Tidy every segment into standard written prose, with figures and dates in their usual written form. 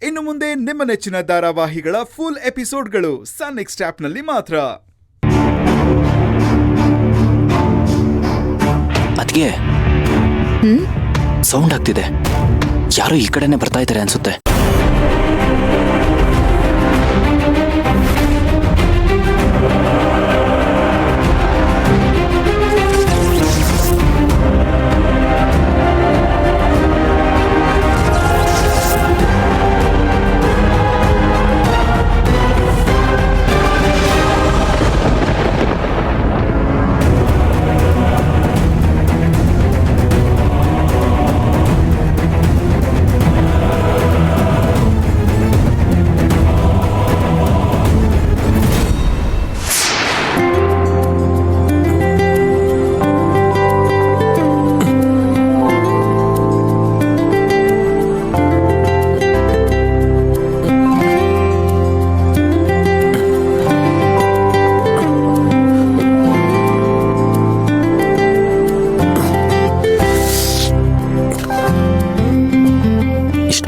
ಇನ್ನು ಮುಂದೆ ನಿಮ್ಮ ನೆಚ್ಚಿನ ಧಾರಾವಾಹಿಗಳ ಫುಲ್ ಎಪಿಸೋಡ್ಗಳು ಸನ್ ನೆಕ್ಸ್ಟ್ ಆಪ್ನಲ್ಲಿ ಮಾತ್ರ. ಅದ್ಗೆ ಸೌಂಡ್ ಆಗ್ತಿದೆ. ಯಾರೋ ಈ ಕಡೆನೆ ಬರ್ತಾ ಇದ್ದಾರೆ ಅನ್ಸುತ್ತೆ.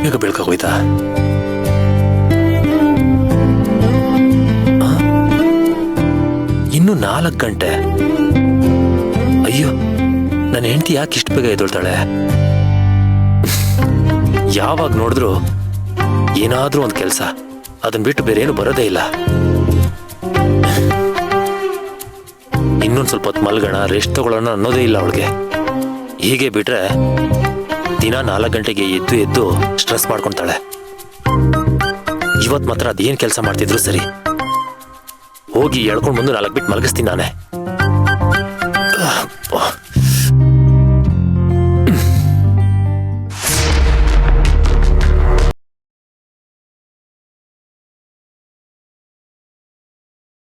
ಬೇಗ ಬೆಳ್ಕೋಯ್ತಾ? ಇನ್ನು 4 ಗಂಟೆ. ಅಯ್ಯೋ, ನನ್ನ ಹೆಂಡತಿ ಯಾಕೆ ಇಷ್ಟು ಬೇಗ ಎದ್ದೊಳ್ತಾಳೆ? ಯಾವಾಗ ನೋಡಿದ್ರು ಏನಾದ್ರೂ ಒಂದು ಕೆಲಸ, ಅದನ್ನ ಬಿಟ್ಟು ಬೇರೆ ಏನು ಬರೋದೇ ಇಲ್ಲ. ಇನ್ನೊಂದು ಸ್ವಲ್ಪ ಹೊತ್ತು ಮಲ್ಗೋಣ, ರೆಸ್ಟ್ ತಗೊಳ್ಳೋಣ ಅನ್ನೋದೇ ಇಲ್ಲ ಅವಳಿಗೆ. ಹೀಗೆ ಬಿಟ್ರೆ ದಿನ 4 ಗಂಟೆಗೆ ಎದ್ದು ಸ್ಟ್ರೆಸ್ ಮಾಡ್ಕೊತಾಳೆ. ಇವತ್ತು ಮಾತ್ರ ಅದೇನು ಕೆಲಸ ಮಾಡ್ತಿದ್ರು ಸರಿ, ಹೋಗಿ ಎಳ್ಕೊಂಡು ಬಂದು 4 ಬಿಟ್ಟು ಮಲಗಿಸ್ತೀನಿ ನಾನೇ.